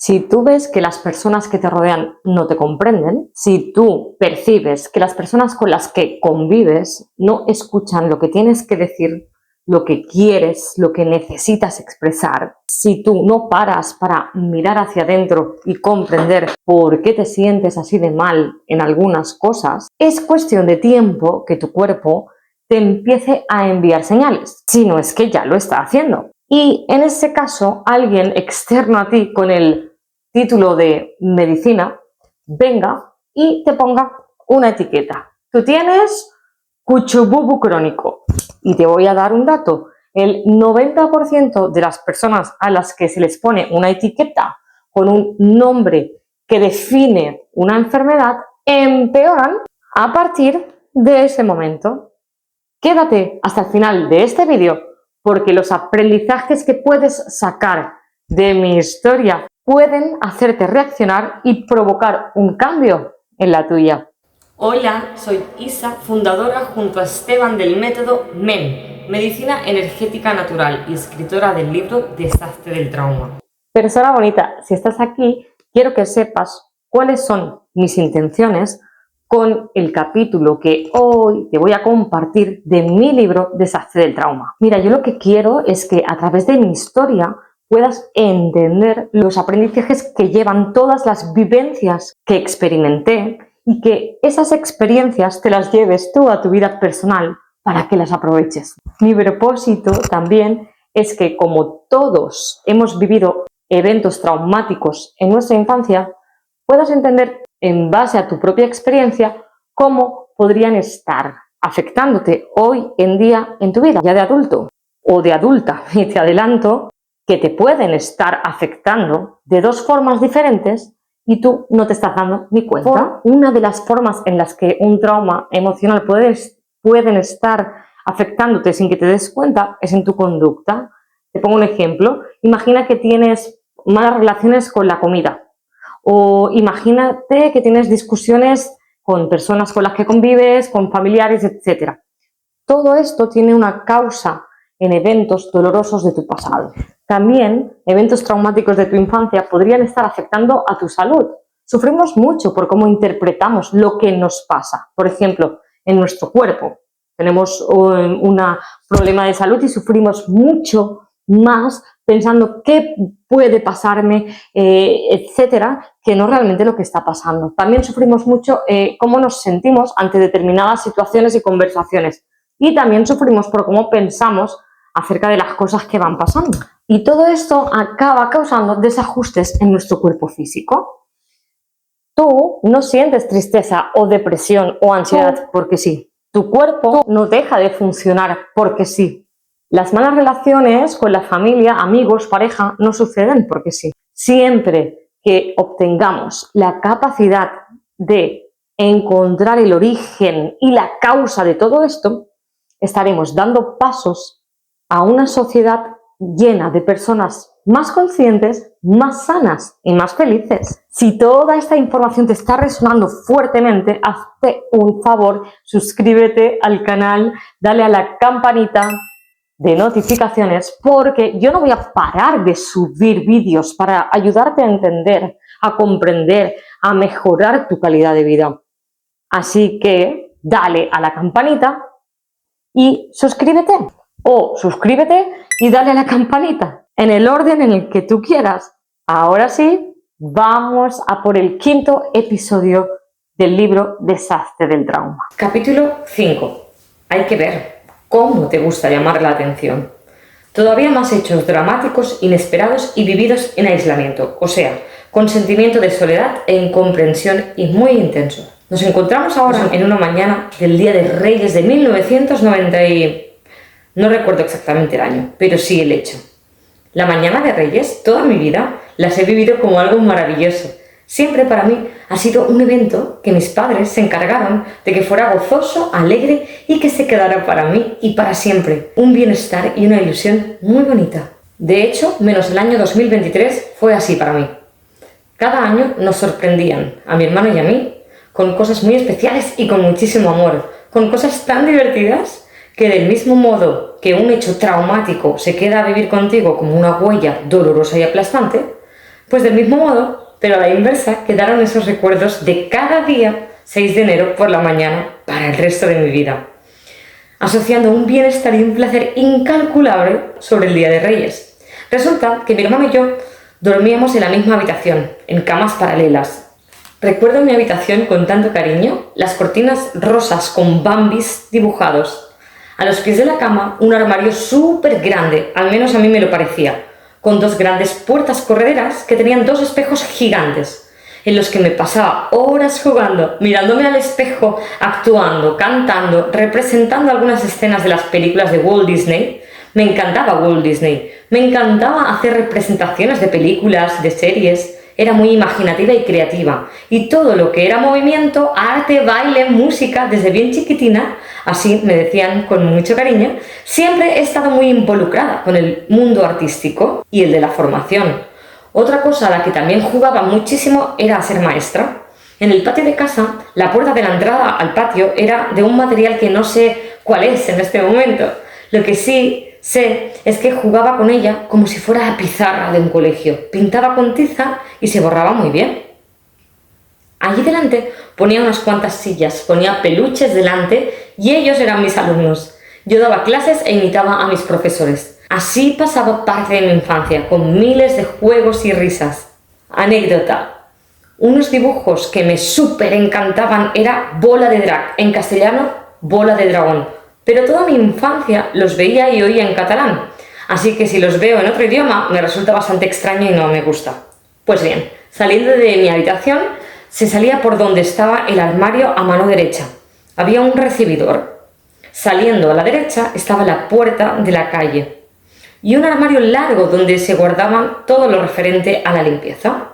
Si tú ves que las personas que te rodean no te comprenden, si tú percibes que las personas con las que convives no escuchan lo que tienes que decir, lo que quieres, lo que necesitas expresar, si tú no paras para mirar hacia adentro y comprender por qué te sientes así de mal en algunas cosas, es cuestión de tiempo que tu cuerpo te empiece a enviar señales, si no es que ya lo está haciendo. Y en ese caso, alguien externo a ti con el título de medicina venga y te ponga una etiqueta. Tú tienes cuchububu crónico. Y te voy a dar un dato. El 90% de las personas a las que se les pone una etiqueta con un nombre que define una enfermedad empeoran a partir de ese momento. Quédate hasta el final de este vídeo porque los aprendizajes que puedes sacar de mi historia pueden hacerte reaccionar y provocar un cambio en la tuya. Hola, soy Isa, fundadora junto a Esteban del método MEN, Medicina Energética Natural, y escritora del libro Desastre del Trauma. Persona bonita, si estás aquí, quiero que sepas cuáles son mis intenciones con el capítulo que hoy te voy a compartir de mi libro Desastre del Trauma. Mira, yo lo que quiero es que a través de mi historia puedas entender los aprendizajes que llevan todas las vivencias que experimenté y que esas experiencias te las lleves tú a tu vida personal para que las aproveches. Mi propósito también es que, como todos hemos vivido eventos traumáticos en nuestra infancia, puedas entender en base a tu propia experiencia cómo podrían estar afectándote hoy en día en tu vida, ya de adulto o de adulta. Y te adelanto que te pueden estar afectando de dos formas diferentes y tú no te estás dando ni cuenta. Una de las formas en las que un trauma emocional pueden estar afectándote sin que te des cuenta es en tu conducta. Te pongo un ejemplo. Imagina que tienes malas relaciones con la comida. O imagínate que tienes discusiones con personas con las que convives, con familiares, etc. Todo esto tiene una causa en eventos dolorosos de tu pasado. También eventos traumáticos de tu infancia podrían estar afectando a tu salud. Sufrimos mucho por cómo interpretamos lo que nos pasa. Por ejemplo, en nuestro cuerpo tenemos un problema de salud y sufrimos mucho más pensando qué puede pasarme, etcétera, que no realmente lo que está pasando. También sufrimos mucho cómo nos sentimos ante determinadas situaciones y conversaciones. Y también sufrimos por cómo pensamos acerca de las cosas que van pasando. Y todo esto acaba causando desajustes en nuestro cuerpo físico. Tú no sientes tristeza o depresión o ansiedad porque sí. Tu cuerpo no deja de funcionar porque sí. Las malas relaciones con la familia, amigos, pareja, no suceden porque sí. Siempre que obtengamos la capacidad de encontrar el origen y la causa de todo esto, estaremos dando pasos a una sociedad llena de personas más conscientes, más sanas y más felices. Si toda esta información te está resonando fuertemente, hazte un favor, suscríbete al canal, dale a la campanita de notificaciones, porque yo no voy a parar de subir vídeos para ayudarte a entender, a comprender, a mejorar tu calidad de vida. Así que dale a la campanita y suscríbete, o suscríbete y dale a la campanita, en el orden en el que tú quieras. Ahora sí, vamos a por el 5º episodio del libro Desastre del Trauma. Capítulo 5. Hay que ver cómo te gusta llamar la atención. Todavía más hechos dramáticos, inesperados y vividos en aislamiento, o sea, con sentimiento de soledad e incomprensión y muy intenso. Nos encontramos ahora en una mañana del Día de Reyes de 1990 y... no recuerdo exactamente el año, pero sí el hecho. La mañana de Reyes, toda mi vida, las he vivido como algo maravilloso. Siempre para mí ha sido un evento que mis padres se encargaron de que fuera gozoso, alegre y que se quedara para mí y para siempre. Un bienestar y una ilusión muy bonita. De hecho, menos el año 2023 fue así para mí. Cada año nos sorprendían, a mi hermano y a mí, con cosas muy especiales y con muchísimo amor, con cosas tan divertidas que del mismo modo que un hecho traumático se queda a vivir contigo como una huella dolorosa y aplastante, Pues del mismo modo, pero a la inversa, quedaron esos recuerdos de cada día 6 de enero por la mañana para el resto de mi vida, asociando un bienestar y un placer incalculable sobre el Día de Reyes. Resulta que mi hermano y yo dormíamos en la misma habitación, en camas paralelas. Recuerdo mi habitación con tanto cariño, las cortinas rosas con bambis dibujados. A los pies de la cama, un armario súper grande, al menos a mí me lo parecía, con 2 grandes puertas correderas que tenían 2 espejos gigantes, en los que me pasaba horas jugando, mirándome al espejo, actuando, cantando, representando algunas escenas de las películas de Walt Disney. Me encantaba Walt Disney, me encantaba hacer representaciones de películas, de series. Era muy imaginativa y creativa, y todo lo que era movimiento, arte, baile, música, desde bien chiquitina, así me decían con mucho cariño, siempre he estado muy involucrada con el mundo artístico y el de la formación. Otra cosa a la que también jugaba muchísimo era a ser maestra. En el patio de casa, la puerta de la entrada al patio era de un material que no sé cuál es en este momento. Lo que sí sé es que jugaba con ella como si fuera la pizarra de un colegio. Pintaba con tiza y se borraba muy bien. Allí delante ponía unas cuantas sillas, ponía peluches delante y ellos eran mis alumnos. Yo daba clases e imitaba a mis profesores. Así pasaba parte de mi infancia, con miles de juegos y risas. Anécdota. Unos dibujos que me súper encantaban era Bola de Drac, en castellano Bola de Dragón. Pero toda mi infancia los veía y oía en catalán, así que si los veo en otro idioma me resulta bastante extraño y no me gusta. Pues bien, saliendo de mi habitación, se salía por donde estaba el armario a mano derecha. Había un recibidor. Saliendo a la derecha estaba la puerta de la calle y un armario largo donde se guardaban todo lo referente a la limpieza.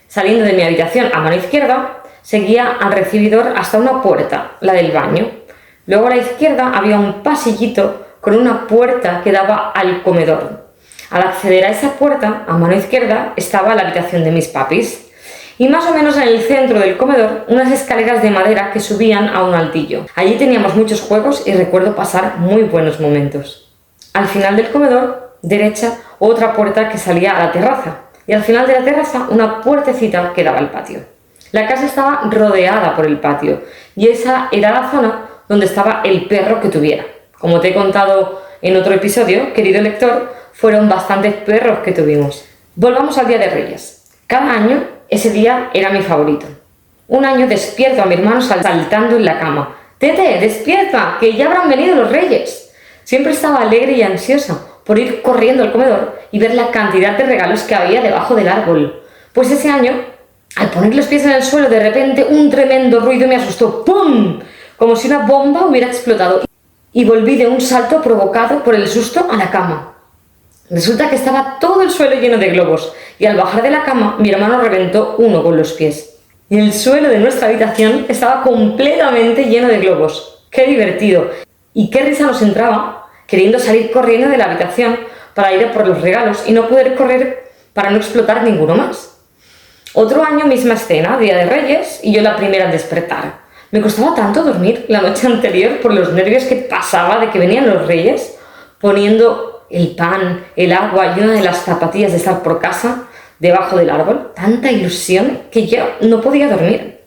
Saliendo de mi habitación a mano izquierda, seguía al recibidor hasta una puerta, la del baño. Luego a la izquierda había un pasillito con una puerta que daba al comedor. Al acceder a esa puerta, a mano izquierda, estaba la habitación de mis papis. Y más o menos en el centro del comedor, unas escaleras de madera que subían a un altillo. Allí teníamos muchos juegos y recuerdo pasar muy buenos momentos. Al final del comedor, derecha, otra puerta que salía a la terraza. Y al final de la terraza, una puertecita que daba al patio. La casa estaba rodeada por el patio y esa era la zona donde estaba el perro que tuviera. Como te he contado en otro episodio, querido lector, fueron bastantes perros que tuvimos. Volvamos al Día de Reyes. Cada año, ese día era mi favorito. Un año despierto a mi hermano saltando en la cama. «Tete, despierta, que ya habrán venido los reyes». Siempre estaba alegre y ansiosa por ir corriendo al comedor y ver la cantidad de regalos que había debajo del árbol. Pues ese año, al poner los pies en el suelo, de repente un tremendo ruido me asustó. ¡Pum! Como si una bomba hubiera explotado, y volví de un salto provocado por el susto a la cama. Resulta que estaba todo el suelo lleno de globos, y al bajar de la cama mi hermano reventó uno con los pies. Y el suelo de nuestra habitación estaba completamente lleno de globos. ¡Qué divertido! Y qué risa nos entraba, queriendo salir corriendo de la habitación para ir a por los regalos y no poder correr para no explotar ninguno más. Otro año, misma escena, Día de Reyes, y yo la primera en despertar. Me costaba tanto dormir la noche anterior por los nervios que pasaba de que venían los reyes, poniendo el pan, el agua y una de las zapatillas de estar por casa debajo del árbol. Tanta ilusión que yo no podía dormir.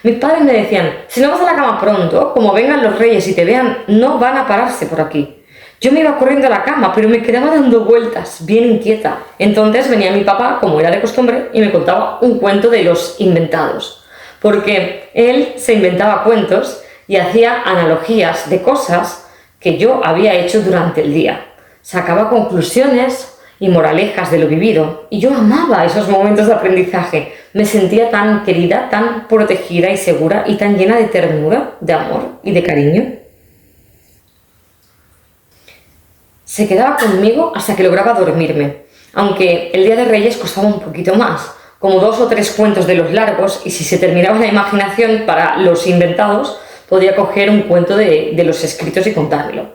Mis padres me decían, si no vas a la cama pronto, como vengan los reyes y te vean, no van a pararse por aquí. Yo me iba corriendo a la cama, pero me quedaba dando vueltas, bien inquieta. Entonces venía mi papá, como era de costumbre, y me contaba un cuento de los inventados. Porque él se inventaba cuentos y hacía analogías de cosas que yo había hecho durante el día. Sacaba conclusiones y moralejas de lo vivido, y yo amaba esos momentos de aprendizaje. Me sentía tan querida, tan protegida y segura, y tan llena de ternura, de amor y de cariño. Se quedaba conmigo hasta que lograba dormirme, aunque el Día de Reyes costaba un poquito más, como 2 o 3 cuentos de los largos, y si se terminaba la imaginación para los inventados, podía coger un cuento de los escritos y contármelo.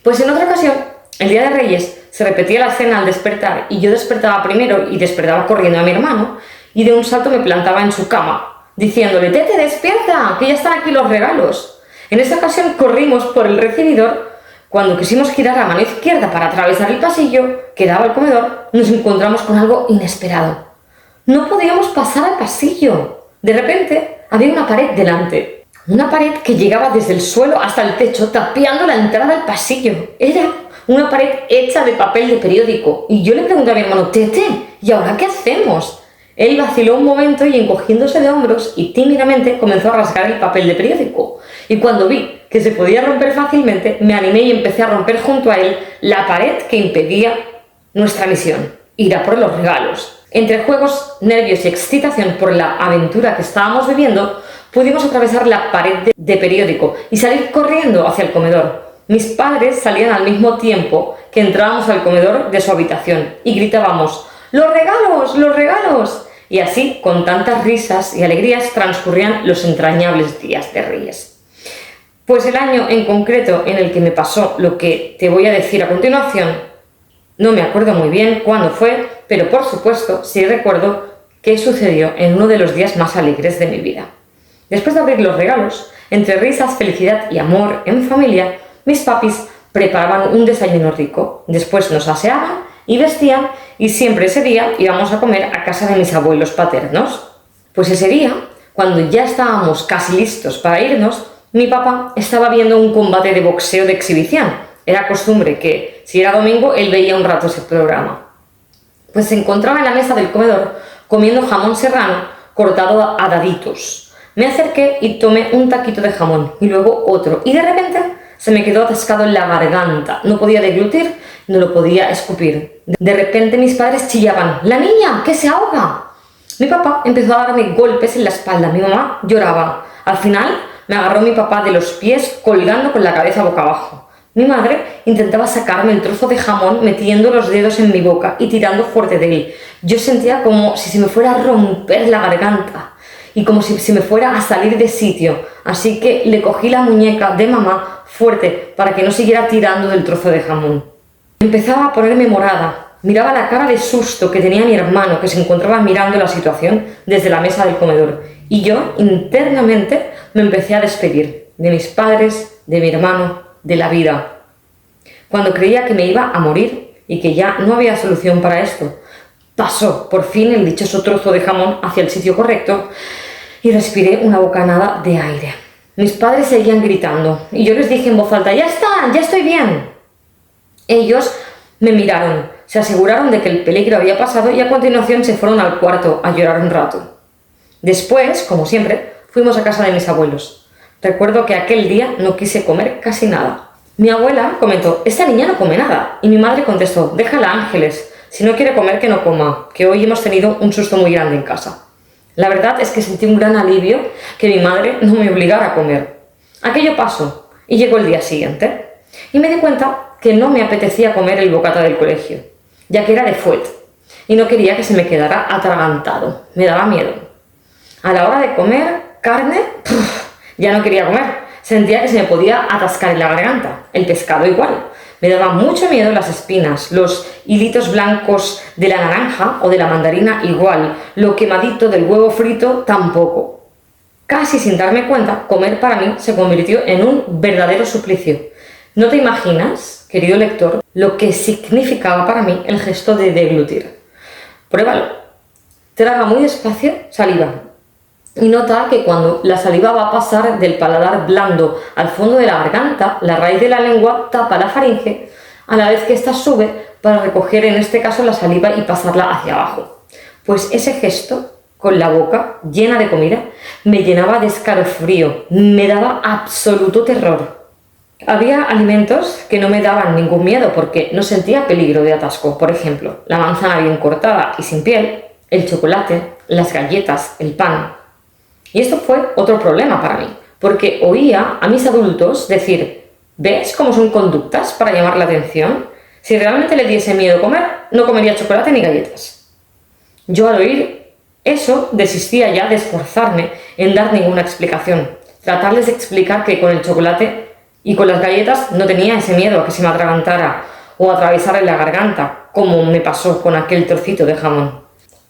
Pues en otra ocasión, el Día de Reyes, se repetía la escena al despertar y yo despertaba primero y despertaba corriendo a mi hermano y de un salto me plantaba en su cama, diciéndole, «Tete, despierta, que ya están aquí los regalos». En esta ocasión corrimos por el recibidor. Cuando quisimos girar a mano izquierda para atravesar el pasillo que daba al comedor, nos encontramos con algo inesperado. No podíamos pasar al pasillo. De repente había una pared delante. Una pared que llegaba desde el suelo hasta el techo, tapiando la entrada al pasillo. Era una pared hecha de papel de periódico. Y yo le pregunté a mi hermano, Tete, ¿y ahora qué hacemos? Él vaciló un momento y, encogiéndose de hombros y tímidamente, comenzó a rasgar el papel de periódico. Y cuando vi que se podía romper fácilmente, me animé y empecé a romper junto a él la pared que impedía nuestra misión, ir a por los regalos. Entre juegos, nervios y excitación por la aventura que estábamos viviendo, pudimos atravesar la pared de periódico y salir corriendo hacia el comedor. Mis padres salían al mismo tiempo que entrábamos al comedor de su habitación y gritábamos ¡Los regalos! ¡Los regalos! Y así, con tantas risas y alegrías, transcurrían los entrañables días de Reyes. Pues el año en concreto en el que me pasó lo que te voy a decir a continuación, no me acuerdo muy bien cuándo fue, pero por supuesto sí recuerdo qué sucedió en uno de los días más alegres de mi vida. Después de abrir los regalos, entre risas, felicidad y amor en familia, mis papis preparaban un desayuno rico, después nos aseaban y vestían, y siempre ese día íbamos a comer a casa de mis abuelos paternos. Pues ese día, cuando ya estábamos casi listos para irnos, mi papá estaba viendo un combate de boxeo de exhibición. Era costumbre que, si era domingo, él veía un rato ese programa. Pues se encontraba en la mesa del comedor comiendo jamón serrano cortado a daditos. Me acerqué y tomé un taquito de jamón y luego otro, y de repente se me quedó atascado en la garganta. No podía deglutir, no lo podía escupir. De repente mis padres chillaban, ¡La niña, que se ahoga! Mi papá empezó a darme golpes en la espalda, mi mamá lloraba. Al final me agarró mi papá de los pies colgando con la cabeza boca abajo. Mi madre intentaba sacarme el trozo de jamón metiendo los dedos en mi boca y tirando fuerte de él. Yo sentía como si se me fuera a romper la garganta y como si se me fuera a salir de sitio. Así que le cogí la muñeca de mamá fuerte para que no siguiera tirando del trozo de jamón. Empezaba a ponerme morada. Miraba la cara de susto que tenía mi hermano, que se encontraba mirando la situación desde la mesa del comedor. Y yo, internamente, me empecé a despedir de mis padres, de mi hermano, de la vida. Cuando creía que me iba a morir y que ya no había solución para esto, pasó por fin el dichoso trozo de jamón hacia el sitio correcto y respiré una bocanada de aire. Mis padres seguían gritando y yo les dije en voz alta, ¡Ya está! ¡Ya estoy bien! Ellos me miraron, se aseguraron de que el peligro había pasado y a continuación se fueron al cuarto a llorar un rato. Después, como siempre, fuimos a casa de mis abuelos. Recuerdo que aquel día no quise comer casi nada. Mi abuela comentó, esta niña no come nada. Y mi madre contestó, déjala, Ángeles, si no quiere comer que no coma, que hoy hemos tenido un susto muy grande en casa. La verdad es que sentí un gran alivio que mi madre no me obligara a comer. Aquello pasó y llegó el día siguiente. Y me di cuenta que no me apetecía comer el bocata del colegio, ya que era de fuet, y no quería que se me quedara atragantado. Me daba miedo. A la hora de comer carne, ya no quería comer. Sentía que se me podía atascar en la garganta. El pescado igual. Me daba mucho miedo las espinas, los hilitos blancos de la naranja o de la mandarina igual, lo quemadito del huevo frito tampoco. Casi sin darme cuenta, comer para mí se convirtió en un verdadero suplicio. No te imaginas, querido lector, lo que significaba para mí el gesto de deglutir. Pruébalo. Traga muy despacio saliva y nota que cuando la saliva va a pasar del paladar blando al fondo de la garganta, la raíz de la lengua tapa la faringe a la vez que ésta sube para recoger en este caso la saliva y pasarla hacia abajo. Pues ese gesto, con la boca llena de comida, me llenaba de escalofrío, me daba absoluto terror. Había alimentos que no me daban ningún miedo porque no sentía peligro de atasco. Por ejemplo, la manzana bien cortada y sin piel, el chocolate, las galletas, el pan. Y esto fue otro problema para mí, porque oía a mis adultos decir, ¿ves cómo son conductas para llamar la atención? Si realmente le diese miedo comer, no comería chocolate ni galletas. Yo al oír eso desistía ya de esforzarme en dar ninguna explicación. Tratarles de explicar que con el chocolate y con las galletas no tenía ese miedo a que se me atragantara o atravesara en la garganta, como me pasó con aquel trocito de jamón.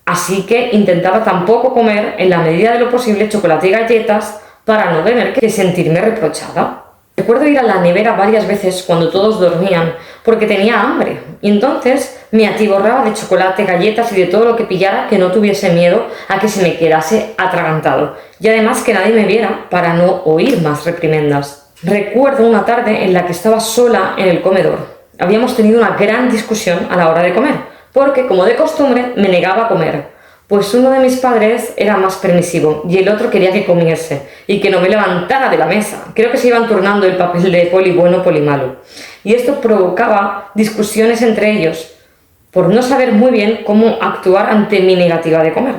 Así que intentaba tampoco comer en la medida de lo posible chocolate y galletas para no tener que sentirme reprochada. Recuerdo ir a la nevera varias veces cuando todos dormían porque tenía hambre y entonces me atiborraba de chocolate, galletas y de todo lo que pillara que no tuviese miedo a que se me quedase atragantado y además que nadie me viera para no oír más reprimendas. Recuerdo una tarde en la que estaba sola en el comedor. Habíamos tenido una gran discusión a la hora de comer porque, como de costumbre, me negaba a comer. Pues uno de mis padres era más permisivo y el otro quería que comiese y que no me levantara de la mesa. Creo que se iban turnando el papel de poli bueno, poli malo. Y esto provocaba discusiones entre ellos por no saber muy bien cómo actuar ante mi negativa de comer.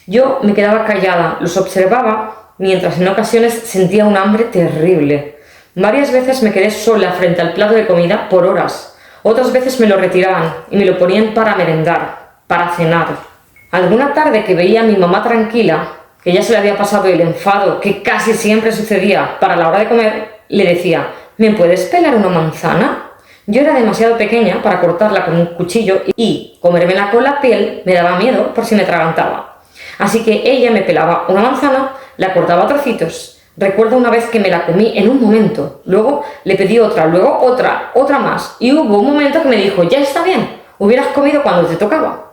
Yo me quedaba callada, los observaba mientras en ocasiones sentía un hambre terrible. Varias veces me quedé sola frente al plato de comida por horas. Otras veces me lo retiraban y me lo ponían para merendar, para cenar. Alguna tarde que veía a mi mamá tranquila, que ya se le había pasado el enfado que casi siempre sucedía para la hora de comer, le decía: ¿me puedes pelar una manzana? Yo era demasiado pequeña para cortarla con un cuchillo y comérmela con la piel me daba miedo por si me atragantaba. Así que ella me pelaba una manzana, la cortaba a trocitos. Recuerdo una vez que me la comí en un momento, luego le pedí otra, luego otra más y hubo un momento que me dijo: ya está bien, hubieras comido cuando te tocaba.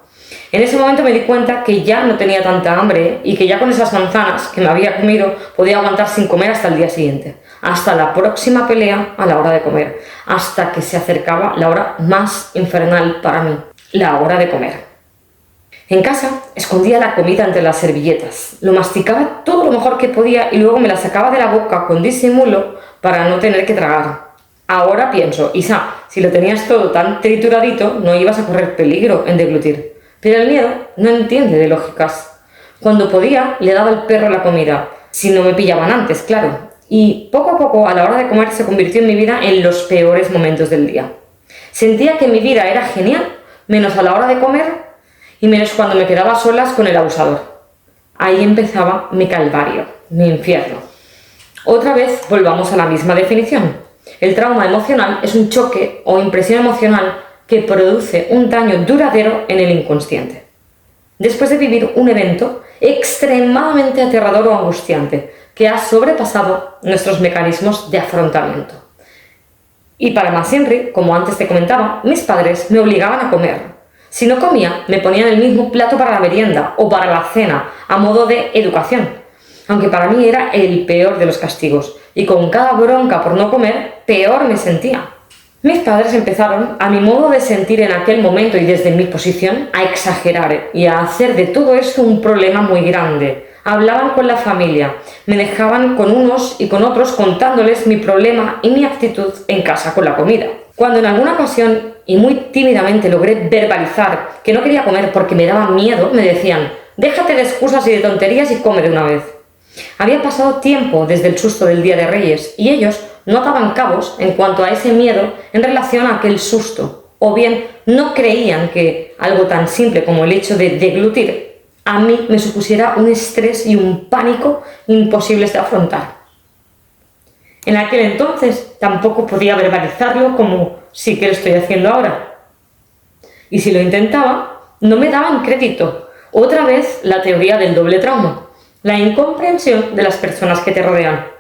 En ese momento me di cuenta que ya no tenía tanta hambre y que ya con esas manzanas que me había comido podía aguantar sin comer hasta el día siguiente, hasta la próxima pelea a la hora de comer, hasta que se acercaba la hora más infernal para mí, la hora de comer. En casa escondía la comida entre las servilletas, lo masticaba todo lo mejor que podía y luego me la sacaba de la boca con disimulo para no tener que tragar. Ahora pienso: Isa, si lo tenías todo tan trituradito, no ibas a correr peligro en deglutir. Pero el miedo no entiende de lógicas. Cuando podía, le daba al perro la comida, si no me pillaban antes, claro. Y poco a poco, a la hora de comer, se convirtió en mi vida en los peores momentos del día. Sentía que mi vida era genial, menos a la hora de comer y menos cuando me quedaba a solas con el abusador. Ahí empezaba mi calvario, mi infierno. Otra vez volvamos a la misma definición. El trauma emocional es un choque o impresión emocional que produce un daño duradero en el inconsciente. Después de vivir un evento extremadamente aterrador o angustiante que ha sobrepasado nuestros mecanismos de afrontamiento. Y para más Henry, como antes te comentaba, mis padres me obligaban a comer. Si no comía, me ponían el mismo plato para la merienda o para la cena, a modo de educación. Aunque para mí era el peor de los castigos, y con cada bronca por no comer, peor me sentía. Mis padres empezaron, a mi modo de sentir en aquel momento y desde mi posición, a exagerar y a hacer de todo esto un problema muy grande. Hablaban con la familia, me dejaban con unos y con otros contándoles mi problema y mi actitud en casa con la comida. Cuando en alguna ocasión, y muy tímidamente, logré verbalizar que no quería comer porque me daba miedo, me decían: déjate de excusas y de tonterías y come de una vez. Había pasado tiempo desde el susto del Día de Reyes y ellos no ataban cabos en cuanto a ese miedo en relación a aquel susto, o bien no creían que algo tan simple como el hecho de deglutir a mí me supusiera un estrés y un pánico imposibles de afrontar. En aquel entonces tampoco podía verbalizarlo como sí que lo estoy haciendo ahora. Y si lo intentaba, no me daban crédito. Otra vez la teoría del doble trauma, la incomprensión de las personas que te rodean,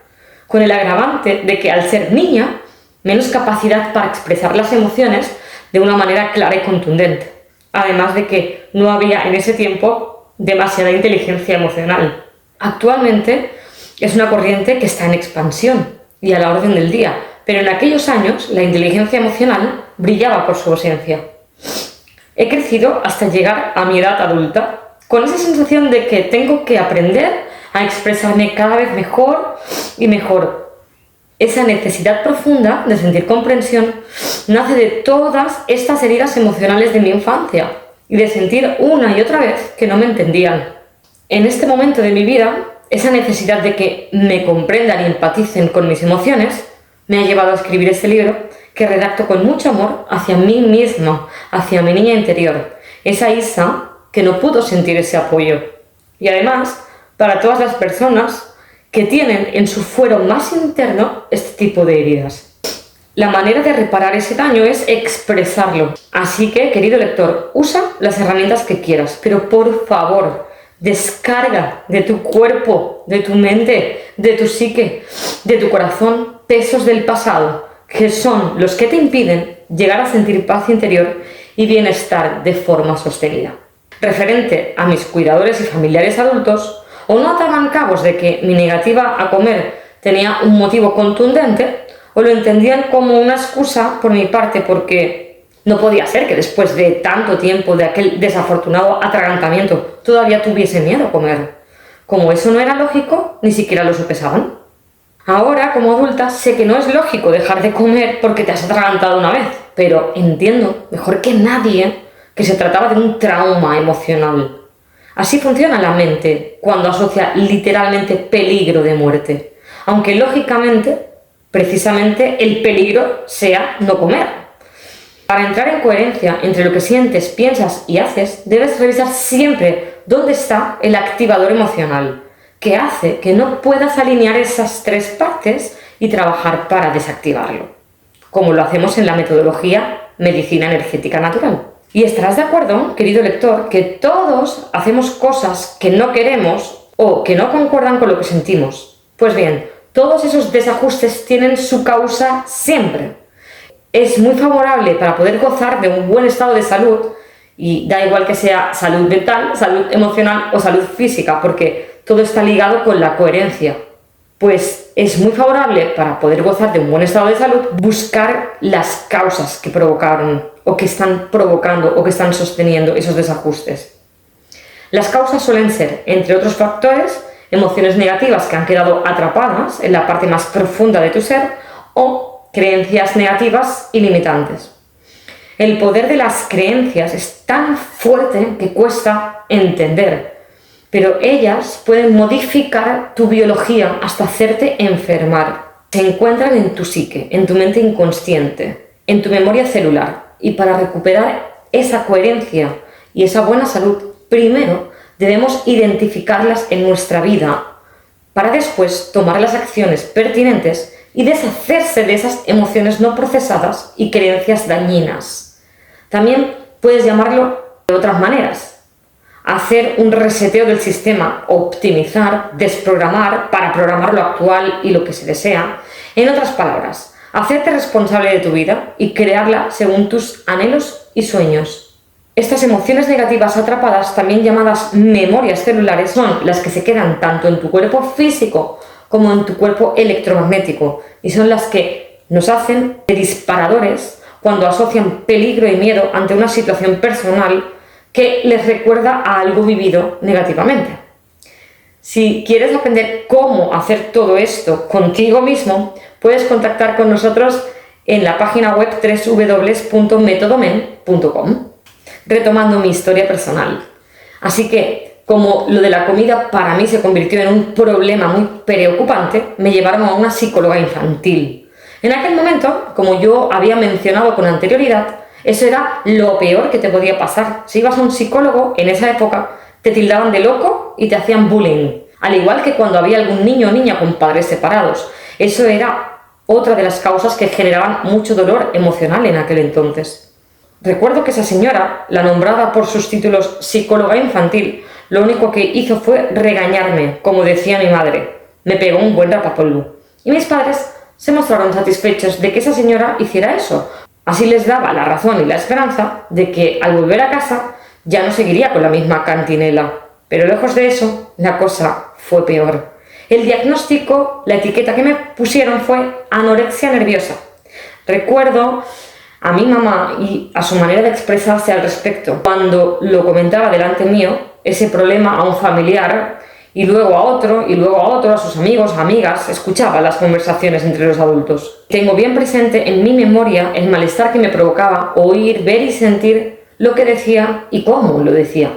con el agravante de que al ser niña, menos capacidad para expresar las emociones de una manera clara y contundente. Además de que no había en ese tiempo demasiada inteligencia emocional. Actualmente es una corriente que está en expansión y a la orden del día, pero en aquellos años la inteligencia emocional brillaba por su ausencia. He crecido hasta llegar a mi edad adulta con esa sensación de que tengo que aprender a expresarme cada vez mejor y mejor. Esa necesidad profunda de sentir comprensión nace de todas estas heridas emocionales de mi infancia y de sentir una y otra vez que no me entendían. En este momento de mi vida, esa necesidad de que me comprendan y empaticen con mis emociones me ha llevado a escribir este libro que redacto con mucho amor hacia mí misma, hacia mi niña interior, esa Isa que no pudo sentir ese apoyo. Y además, para todas las personas que tienen en su fuero más interno este tipo de heridas. La manera de reparar ese daño es expresarlo. Así que, querido lector, usa las herramientas que quieras, pero por favor, descarga de tu cuerpo, de tu mente, de tu psique, de tu corazón pesos del pasado, que son los que te impiden llegar a sentir paz interior y bienestar de forma sostenida. Referente a mis cuidadores y familiares adultos, o no ataban cabos de que mi negativa a comer tenía un motivo contundente, o lo entendían como una excusa por mi parte, porque no podía ser que después de tanto tiempo de aquel desafortunado atragantamiento todavía tuviese miedo a comer. Como eso no era lógico, ni siquiera lo sopesaban. Ahora, como adulta, sé que no es lógico dejar de comer porque te has atragantado una vez, pero entiendo, mejor que nadie, que se trataba de un trauma emocional. Así funciona la mente cuando asocia literalmente peligro de muerte, aunque lógicamente, precisamente, el peligro sea no comer. Para entrar en coherencia entre lo que sientes, piensas y haces, debes revisar siempre dónde está el activador emocional, que hace que no puedas alinear esas tres partes y trabajar para desactivarlo, como lo hacemos en la metodología Medicina Energética Natural. Y estarás de acuerdo, querido lector, que todos hacemos cosas que no queremos o que no concuerdan con lo que sentimos. Pues bien, todos esos desajustes tienen su causa siempre. Es muy favorable para poder gozar de un buen estado de salud, y da igual que sea salud mental, salud emocional o salud física, porque todo está ligado con la coherencia. Pues es muy favorable para poder gozar de un buen estado de salud buscar las causas que provocaron o que están provocando o que están sosteniendo esos desajustes. Las causas suelen ser, entre otros factores, emociones negativas que han quedado atrapadas en la parte más profunda de tu ser o creencias negativas y limitantes. El poder de las creencias es tan fuerte que cuesta entender, pero ellas pueden modificar tu biología hasta hacerte enfermar. Se encuentran en tu psique, en tu mente inconsciente, en tu memoria celular. Y para recuperar esa coherencia y esa buena salud, primero debemos identificarlas en nuestra vida, para después tomar las acciones pertinentes y deshacerse de esas emociones no procesadas y creencias dañinas. También puedes llamarlo de otras maneras. Hacer un reseteo del sistema, optimizar, desprogramar para programar lo actual y lo que se desea. En otras palabras, hacerte responsable de tu vida y crearla según tus anhelos y sueños. Estas emociones negativas atrapadas, también llamadas memorias celulares, son las que se quedan tanto en tu cuerpo físico como en tu cuerpo electromagnético, y son las que nos hacen de disparadores cuando asocian peligro y miedo ante una situación personal que les recuerda a algo vivido negativamente. Si quieres aprender cómo hacer todo esto contigo mismo, puedes contactar con nosotros en la página web www.metodomen.com, retomando mi historia personal. Así que, como lo de la comida para mí se convirtió en un problema muy preocupante, me llevaron a una psicóloga infantil. En aquel momento, como yo había mencionado con anterioridad, eso era lo peor que te podía pasar. Si ibas a un psicólogo, en esa época, te tildaban de loco y te hacían bullying. Al igual que cuando había algún niño o niña con padres separados. Eso era otra de las causas que generaban mucho dolor emocional en aquel entonces. Recuerdo que esa señora, la nombrada por sus títulos psicóloga infantil, lo único que hizo fue regañarme, como decía mi madre. Me pegó un buen rapapolvo. Y mis padres se mostraron satisfechos de que esa señora hiciera eso. Así les daba la razón y la esperanza de que al volver a casa ya no seguiría con la misma cantinela. Pero lejos de eso, la cosa fue peor. El diagnóstico, la etiqueta que me pusieron fue anorexia nerviosa. Recuerdo a mi mamá y a su manera de expresarse al respecto. Cuando lo comentaba delante mío, ese problema a un familiar, y luego a otro, a sus amigos, amigas, escuchaba las conversaciones entre los adultos. Tengo bien presente en mi memoria el malestar que me provocaba oír, ver y sentir lo que decía y cómo lo decía.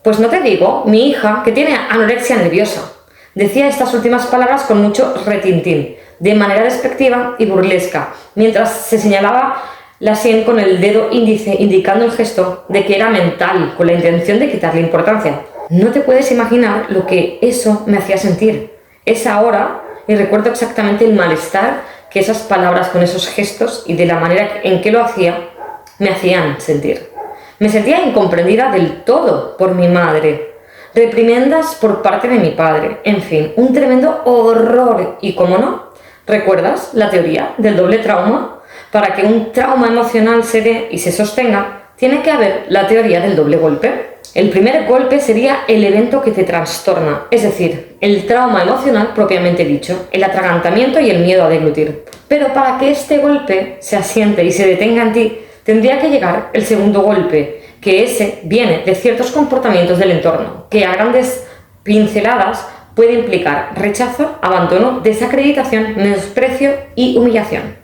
Pues no te digo, mi hija, que tiene anorexia nerviosa, decía estas últimas palabras con mucho retintín, de manera despectiva y burlesca, mientras se señalaba la sien con el dedo índice, indicando el gesto de que era mental, con la intención de quitarle importancia. No te puedes imaginar lo que eso me hacía sentir. Es ahora, y recuerdo exactamente el malestar que esas palabras con esos gestos y de la manera en que lo hacía, me hacían sentir. Me sentía incomprendida del todo por mi madre, reprimendas por parte de mi padre, en fin, un tremendo horror y, como no, ¿Recuerdas la teoría del doble trauma? Para que un trauma emocional se dé y se sostenga, tiene que haber la teoría del doble golpe. El primer golpe sería el evento que te trastorna, es decir, el trauma emocional propiamente dicho, el atragantamiento y el miedo a deglutir. Pero para que este golpe se asiente y se detenga en ti, tendría que llegar el segundo golpe, que ese viene de ciertos comportamientos del entorno, que a grandes pinceladas puede implicar rechazo, abandono, desacreditación, menosprecio y humillación,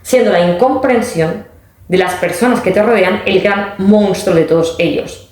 siendo la incomprensión de las personas que te rodean el gran monstruo de todos ellos.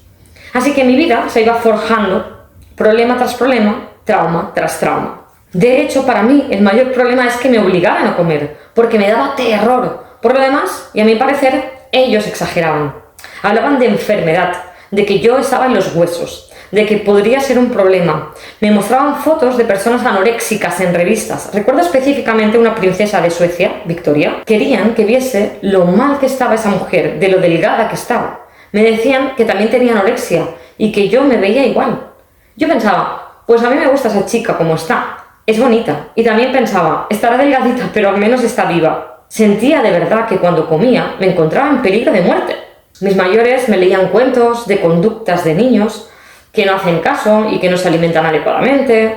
Así que mi vida se iba forjando problema tras problema, trauma tras trauma. De hecho, para mí el mayor problema es que me obligaran a comer, porque me daba terror. Por lo demás, y a mi parecer, ellos exageraban. Hablaban de enfermedad, de que yo estaba en los huesos, de que podría ser un problema. Me mostraban fotos de personas anoréxicas en revistas. Recuerdo específicamente una princesa de Suecia, Victoria. Querían que viese lo mal que estaba esa mujer, de lo delgada que estaba. Me decían que también tenía anorexia y que yo me veía igual. Yo pensaba, pues a mí me gusta esa chica como está, es bonita. Y también pensaba, estará delgadita, pero al menos está viva. Sentía de verdad que cuando comía me encontraba en peligro de muerte. Mis mayores me leían cuentos de conductas de niños que no hacen caso y que no se alimentan adecuadamente.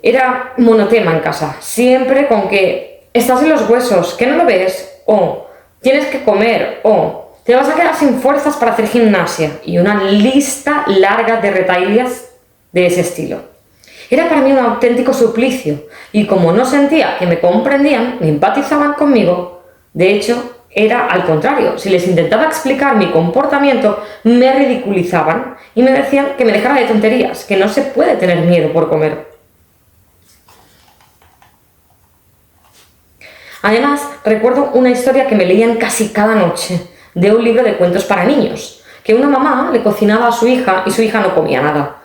Era monotema en casa, siempre con que estás en los huesos, que no lo ves, o tienes que comer, o te vas a quedar sin fuerzas para hacer gimnasia, y una lista larga de retahílas de ese estilo. Era para mí un auténtico suplicio, y como no sentía que me comprendían ni empatizaban conmigo, de hecho, era al contrario. Si les intentaba explicar mi comportamiento, me ridiculizaban y me decían que me dejara de tonterías, que no se puede tener miedo por comer. Además, recuerdo una historia que me leían casi cada noche, de un libro de cuentos para niños, que una mamá le cocinaba a su hija y su hija no comía nada.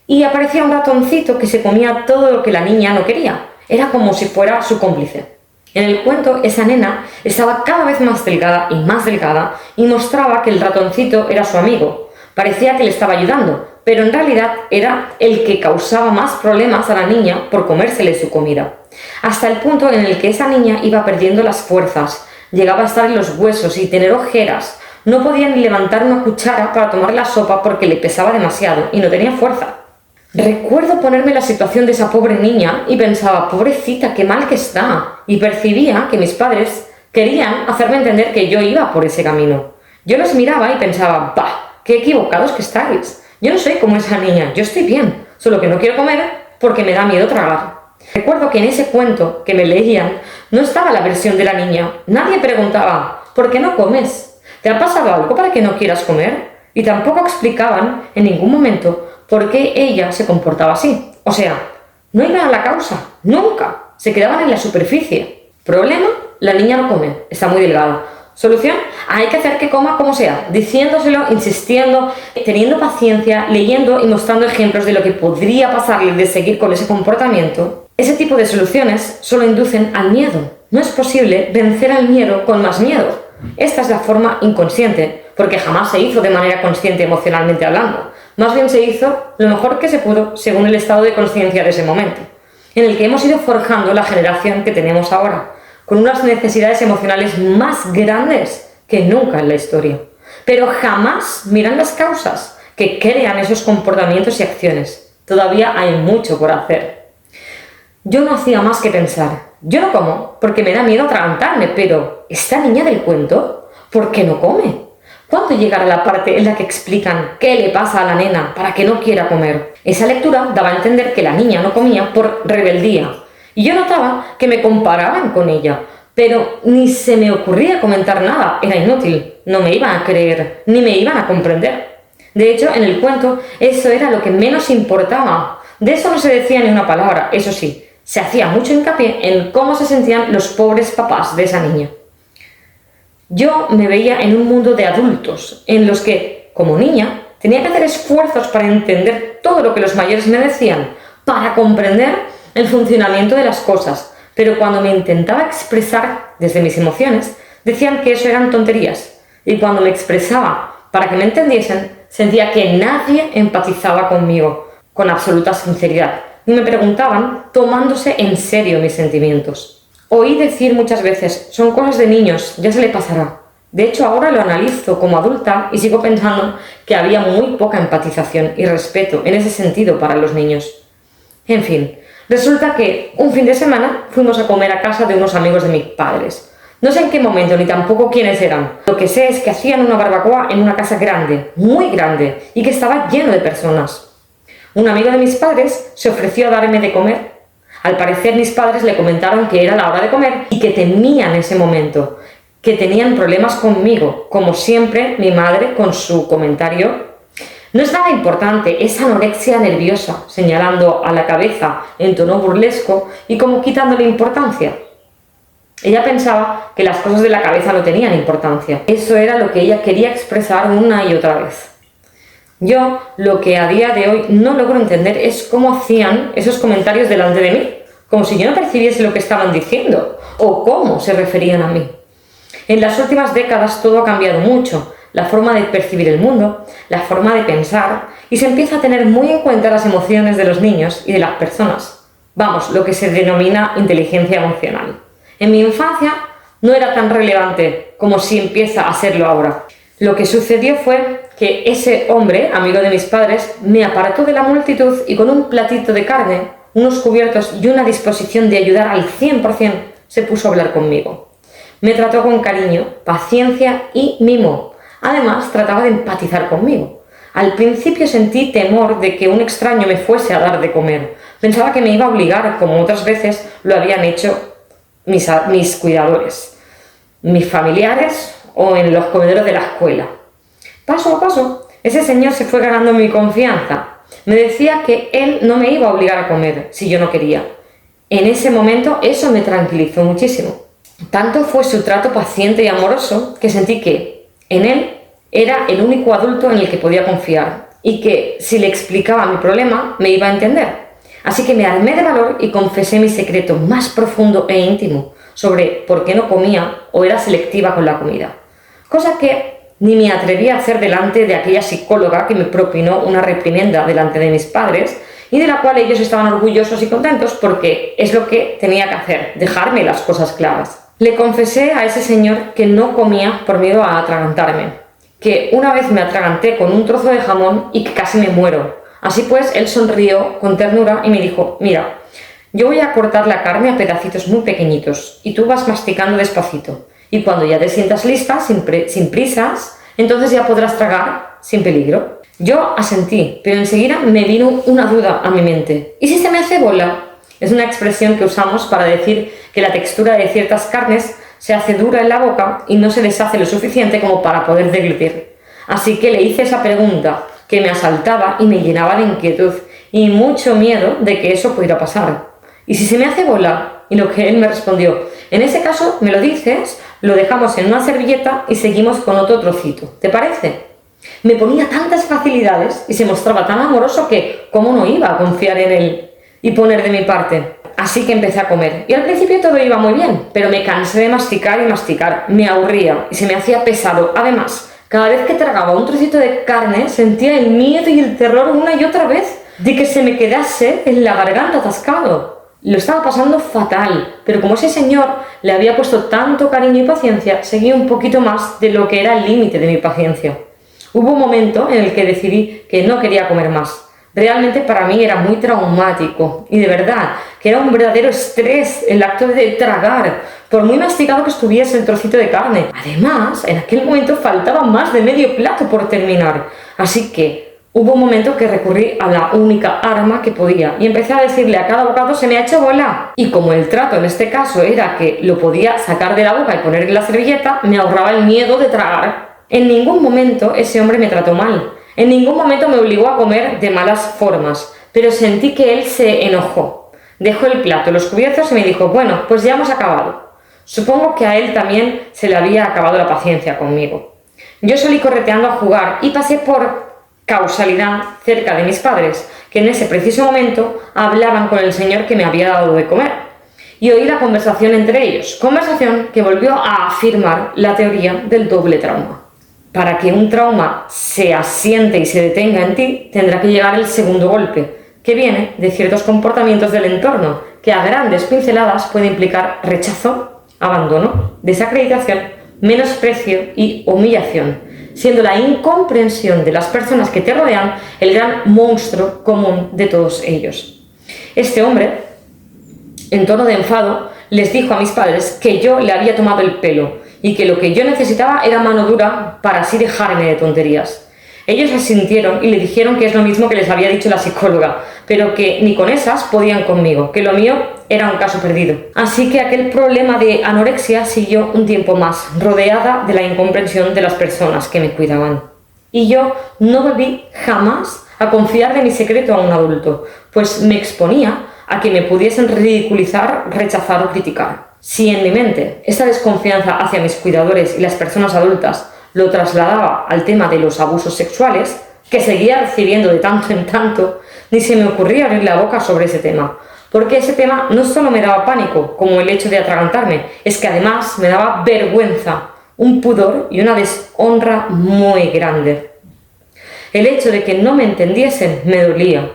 Y aparecía un ratoncito que se comía todo lo que la niña no quería. Era como si fuera su cómplice. En el cuento, esa nena estaba cada vez más delgada y mostraba que el ratoncito era su amigo. Parecía que le estaba ayudando, pero en realidad era el que causaba más problemas a la niña por comérsele su comida. Hasta el punto en el que esa niña iba perdiendo las fuerzas, llegaba a estar en los huesos y tener ojeras. No podía ni levantar una cuchara para tomar la sopa porque le pesaba demasiado y no tenía fuerza. Recuerdo ponerme en la situación de esa pobre niña y pensaba, pobrecita, qué mal que está. Y percibía que mis padres querían hacerme entender que yo iba por ese camino. Yo los miraba y pensaba, bah, qué equivocados que estáis. Yo no soy como esa niña, yo estoy bien, solo que no quiero comer porque me da miedo tragar. Recuerdo que en ese cuento que me leían no estaba la versión de la niña. Nadie preguntaba, ¿por qué no comes? ¿Te ha pasado algo para que no quieras comer? Y tampoco explicaban en ningún momento por qué ella se comportaba así. O sea, no iban a la causa, nunca. Se quedaban en la superficie. ¿Problema? La niña no come, está muy delgada. ¿Solución? Hay que hacer que coma como sea, diciéndoselo, insistiendo, teniendo paciencia, leyendo y mostrando ejemplos de lo que podría pasarle de seguir con ese comportamiento. Ese tipo de soluciones solo inducen al miedo. No es posible vencer al miedo con más miedo. Esta es la forma inconsciente, porque jamás se hizo de manera consciente emocionalmente hablando. Más bien se hizo lo mejor que se pudo según el estado de conciencia de ese momento, en el que hemos ido forjando la generación que tenemos ahora, con unas necesidades emocionales más grandes que nunca en la historia. Pero jamás miran las causas que crean esos comportamientos y acciones. Todavía hay mucho por hacer. Yo no hacía más que pensar, yo no como porque me da miedo atragantarme, pero ¿esta niña del cuento por qué no come? ¿Cuándo llegará la parte en la que explican qué le pasa a la nena para que no quiera comer? Esa lectura daba a entender que la niña no comía por rebeldía. Y yo notaba que me comparaban con ella, pero ni se me ocurría comentar nada, era inútil, no me iban a creer, ni me iban a comprender. De hecho, en el cuento, eso era lo que menos importaba. De eso no se decía ni una palabra, eso sí, se hacía mucho hincapié en cómo se sentían los pobres papás de esa niña. Yo me veía en un mundo de adultos, en los que, como niña, tenía que hacer esfuerzos para entender todo lo que los mayores me decían, para comprender el funcionamiento de las cosas, pero cuando me intentaba expresar desde mis emociones, decían que eso eran tonterías, y cuando me expresaba para que me entendiesen, sentía que nadie empatizaba conmigo, con absoluta sinceridad, y me preguntaban tomándose en serio mis sentimientos. Oí decir muchas veces, son cosas de niños, ya se le pasará. De hecho, ahora lo analizo como adulta y sigo pensando que había muy poca empatización y respeto en ese sentido para los niños. En fin, resulta que un fin de semana fuimos a comer a casa de unos amigos de mis padres. No sé en qué momento ni tampoco quiénes eran. Lo que sé es que hacían una barbacoa en una casa grande, muy grande, y que estaba lleno de personas. Un amigo de mis padres se ofreció a darme de comer. Al parecer mis padres le comentaron que era la hora de comer y que temían ese momento, que tenían problemas conmigo, como siempre mi madre con su comentario. No es nada importante, es anorexia nerviosa, señalando a la cabeza en tono burlesco y como quitándole importancia. Ella pensaba que las cosas de la cabeza no tenían importancia. Eso era lo que ella quería expresar una y otra vez. Yo, lo que a día de hoy no logro entender es cómo hacían esos comentarios delante de mí, como si yo no percibiese lo que estaban diciendo, o cómo se referían a mí. En las últimas décadas todo ha cambiado mucho, la forma de percibir el mundo, la forma de pensar, y se empieza a tener muy en cuenta las emociones de los niños y de las personas. Vamos, lo que se denomina inteligencia emocional. En mi infancia no era tan relevante como si empieza a serlo ahora. Lo que sucedió fue que ese hombre, amigo de mis padres, me apartó de la multitud y con un platito de carne, unos cubiertos y una disposición de ayudar al 100%, se puso a hablar conmigo. Me trató con cariño, paciencia y mimo. Además, trataba de empatizar conmigo. Al principio sentí temor de que un extraño me fuese a dar de comer. Pensaba que me iba a obligar, como otras veces lo habían hecho mis cuidadores, mis familiares o en los comederos de la escuela. Paso a paso, ese señor se fue ganando mi confianza. Me decía que él no me iba a obligar a comer si yo no quería. En ese momento eso me tranquilizó muchísimo. Tanto fue su trato paciente y amoroso que sentí que en él era el único adulto en el que podía confiar y que si le explicaba mi problema me iba a entender. Así que me armé de valor y confesé mi secreto más profundo e íntimo sobre por qué no comía o era selectiva con la comida. Cosa que ni me atreví a hacer delante de aquella psicóloga que me propinó una reprimenda delante de mis padres y de la cual ellos estaban orgullosos y contentos porque es lo que tenía que hacer, dejarme las cosas claras. Le confesé a ese señor que no comía por miedo a atragantarme, que una vez me atraganté con un trozo de jamón y que casi me muero. Así pues, él sonrió con ternura y me dijo, mira, yo voy a cortar la carne a pedacitos muy pequeñitos y tú vas masticando despacito. Y cuando ya te sientas lista, sin prisas, entonces ya podrás tragar sin peligro. Yo asentí, pero enseguida me vino una duda a mi mente. ¿Y si se me hace bola? Es una expresión que usamos para decir que la textura de ciertas carnes se hace dura en la boca y no se deshace lo suficiente como para poder deglutir. Así que le hice esa pregunta que me asaltaba y me llenaba de inquietud y mucho miedo de que eso pudiera pasar. ¿Y si se me hace bola? Y lo que él me respondió, en ese caso me lo dices, lo dejamos en una servilleta y seguimos con otro trocito. ¿Te parece? Me ponía tantas facilidades y se mostraba tan amoroso que ¿cómo no iba a confiar en él y poner de mi parte? Así que empecé a comer. Y al principio todo iba muy bien, pero me cansé de masticar y masticar. Me aburría y se me hacía pesado. Además, cada vez que tragaba un trocito de carne, sentía el miedo y el terror una y otra vez de que se me quedase en la garganta atascado. Lo estaba pasando fatal, pero como ese señor le había puesto tanto cariño y paciencia, seguí un poquito más de lo que era el límite de mi paciencia. Hubo un momento en el que decidí que no quería comer más. Realmente para mí era muy traumático y de verdad que era un verdadero estrés el acto de tragar, por muy masticado que estuviese el trocito de carne. Además, en aquel momento faltaba más de medio plato por terminar, así que hubo un momento que recurrí a la única arma que podía y empecé a decirle a cada bocado se me ha hecho bola. Y como el trato en este caso era que lo podía sacar de la boca y poner en la servilleta, me ahorraba el miedo de tragar. En ningún momento ese hombre me trató mal. En ningún momento me obligó a comer de malas formas, pero sentí que él se enojó. Dejó el plato, los cubiertos y me dijo, bueno, pues ya hemos acabado. Supongo que a él también se le había acabado la paciencia conmigo. Yo salí correteando a jugar y pasé por causalidad cerca de mis padres, que en ese preciso momento hablaban con el señor que me había dado de comer. Y oí la conversación entre ellos, conversación que volvió a afirmar la teoría del doble trauma. Para que un trauma se asiente y se detenga en ti, tendrá que llegar el segundo golpe, que viene de ciertos comportamientos del entorno, que a grandes pinceladas puede implicar rechazo, abandono, desacreditación, menosprecio y humillación, siendo la incomprensión de las personas que te rodean el gran monstruo común de todos ellos. Este hombre, en tono de enfado, les dijo a mis padres que yo le había tomado el pelo y que lo que yo necesitaba era mano dura para así dejarme de tonterías. Ellos asintieron y le dijeron que es lo mismo que les había dicho la psicóloga, pero que ni con esas podían conmigo, que lo mío era un caso perdido. Así que aquel problema de anorexia siguió un tiempo más, rodeada de la incomprensión de las personas que me cuidaban. Y yo no volví jamás a confiar de mi secreto a un adulto, pues me exponía a que me pudiesen ridiculizar, rechazar o criticar. Si en mi mente esta desconfianza hacia mis cuidadores y las personas adultas lo trasladaba al tema de los abusos sexuales, que seguía recibiendo de tanto en tanto, ni se me ocurría abrir la boca sobre ese tema, porque ese tema no solo me daba pánico, como el hecho de atragantarme, es que además me daba vergüenza, un pudor y una deshonra muy grande. El hecho de que no me entendiesen me dolía.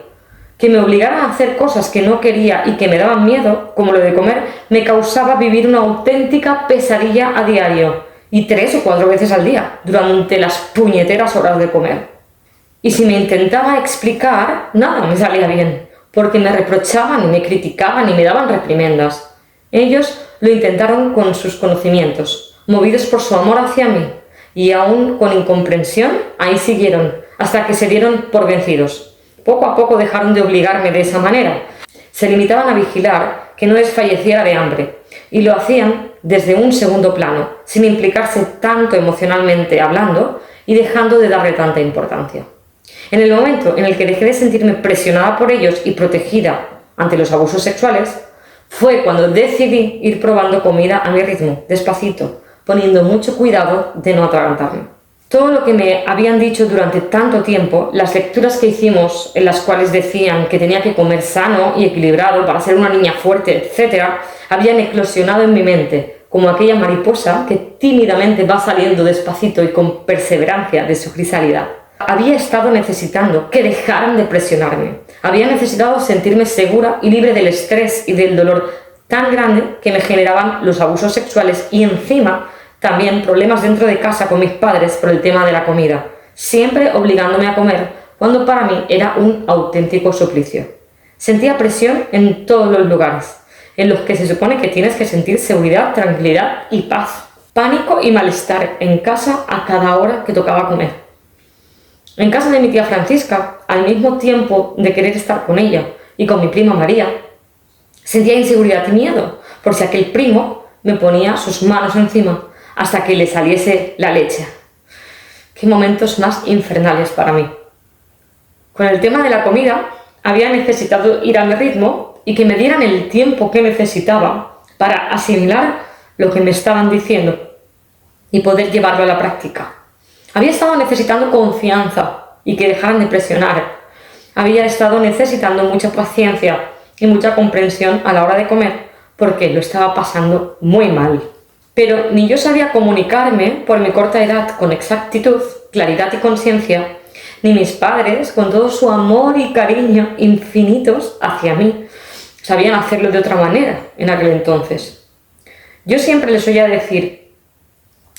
Que me obligaran a hacer cosas que no quería y que me daban miedo, como lo de comer, me causaba vivir una auténtica pesadilla a diario, y 3 o 4 veces al día, durante las puñeteras horas de comer. Y si me intentaba explicar, nada me salía bien, porque me reprochaban y me criticaban y me daban reprimendas. Ellos lo intentaron con sus conocimientos, movidos por su amor hacia mí, y aún con incomprensión, ahí siguieron, hasta que se dieron por vencidos. Poco a poco dejaron de obligarme de esa manera. Se limitaban a vigilar que no desfalleciera de hambre, y lo hacían desde un segundo plano, sin implicarse tanto emocionalmente hablando y dejando de darle tanta importancia. En el momento en el que dejé de sentirme presionada por ellos y protegida ante los abusos sexuales, fue cuando decidí ir probando comida a mi ritmo, despacito, poniendo mucho cuidado de no atragantarme. Todo lo que me habían dicho durante tanto tiempo, las lecturas que hicimos en las cuales decían que tenía que comer sano y equilibrado para ser una niña fuerte, etc., habían eclosionado en mi mente, como aquella mariposa que tímidamente va saliendo despacito y con perseverancia de su crisálida. Había estado necesitando que dejaran de presionarme. Había necesitado sentirme segura y libre del estrés y del dolor tan grande que me generaban los abusos sexuales y encima también problemas dentro de casa con mis padres por el tema de la comida, siempre obligándome a comer cuando para mí era un auténtico suplicio. Sentía presión en todos los lugares, en los que se supone que tienes que sentir seguridad, tranquilidad y paz. Pánico y malestar en casa a cada hora que tocaba comer. En casa de mi tía Francisca, al mismo tiempo de querer estar con ella y con mi prima María, sentía inseguridad y miedo por si aquel primo me ponía sus manos encima hasta que le saliese la leche. Qué momentos más infernales para mí. Con el tema de la comida, había necesitado ir a mi ritmo y que me dieran el tiempo que necesitaba para asimilar lo que me estaban diciendo y poder llevarlo a la práctica. Había estado necesitando confianza y que dejaran de presionar. Había estado necesitando mucha paciencia y mucha comprensión a la hora de comer porque lo estaba pasando muy mal. Pero ni yo sabía comunicarme por mi corta edad con exactitud, claridad y conciencia, ni mis padres, con todo su amor y cariño infinitos hacia mí, sabían hacerlo de otra manera en aquel entonces. Yo siempre les oía decir: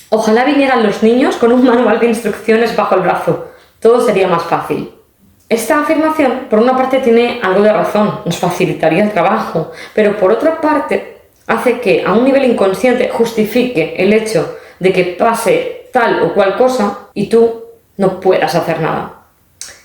ojalá vinieran los niños con un manual de instrucciones bajo el brazo, todo sería más fácil. Esta afirmación, por una parte, tiene algo de razón, nos facilitaría el trabajo, pero por otra parte, hace que a un nivel inconsciente justifique el hecho de que pase tal o cual cosa y tú no puedas hacer nada.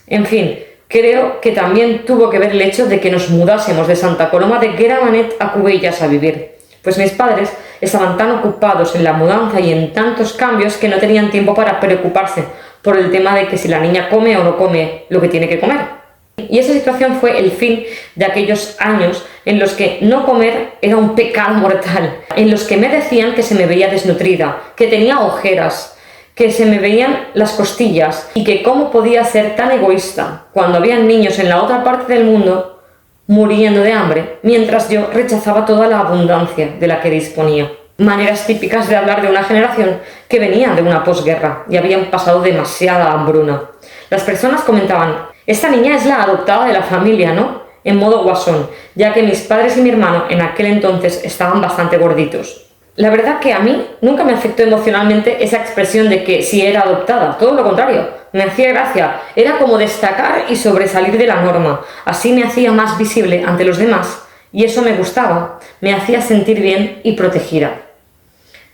En fin, creo que también tuvo que ver el hecho de que nos mudásemos de Santa Coloma de Gramenet a Cubellas a vivir, pues mis padres estaban tan ocupados en la mudanza y en tantos cambios que no tenían tiempo para preocuparse por el tema de que si la niña come o no come lo que tiene que comer. Y esa situación fue el fin de aquellos años en los que no comer era un pecado mortal, en los que me decían que se me veía desnutrida, que tenía ojeras, que se me veían las costillas y que cómo podía ser tan egoísta cuando había niños en la otra parte del mundo muriendo de hambre, mientras yo rechazaba toda la abundancia de la que disponía. Maneras típicas de hablar de una generación que venían de una posguerra y habían pasado demasiada hambruna. Las personas comentaban: esta niña es la adoptada de la familia, ¿no? en modo guasón, ya que mis padres y mi hermano en aquel entonces estaban bastante gorditos. La verdad que a mí nunca me afectó emocionalmente esa expresión de que si era adoptada, todo lo contrario, me hacía gracia, era como destacar y sobresalir de la norma, así me hacía más visible ante los demás y eso me gustaba, me hacía sentir bien y protegida.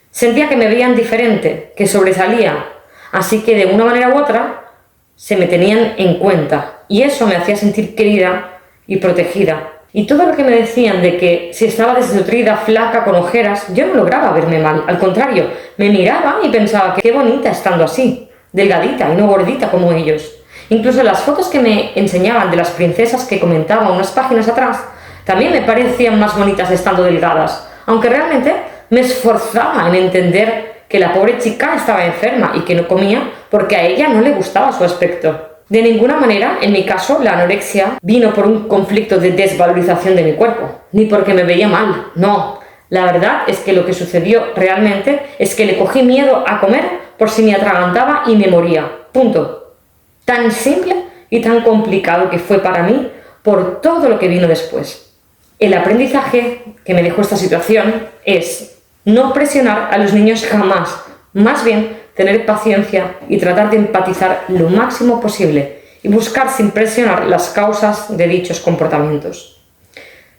Sentía que me veían diferente, que sobresalía, así que de una manera u otra se me tenían en cuenta y eso me hacía sentir querida y protegida. Y todo lo que me decían de que si estaba desnutrida, flaca, con ojeras, yo no lograba verme mal. Al contrario, me miraba y pensaba que qué bonita estando así, delgadita y no gordita como ellos. Incluso las fotos que me enseñaban de las princesas que comentaba unas páginas atrás, también me parecían más bonitas estando delgadas, aunque realmente me esforzaba en entender que la pobre chica estaba enferma y que no comía porque a ella no le gustaba su aspecto. De ninguna manera, en mi caso, la anorexia vino por un conflicto de desvalorización de mi cuerpo, ni porque me veía mal, no. La verdad es que lo que sucedió realmente es que le cogí miedo a comer por si me atragantaba y me moría. Punto. Tan simple y tan complicado que fue para mí por todo lo que vino después. El aprendizaje que me dejó esta situación es no presionar a los niños jamás, más bien tener paciencia y tratar de empatizar lo máximo posible y buscar sin presionar las causas de dichos comportamientos.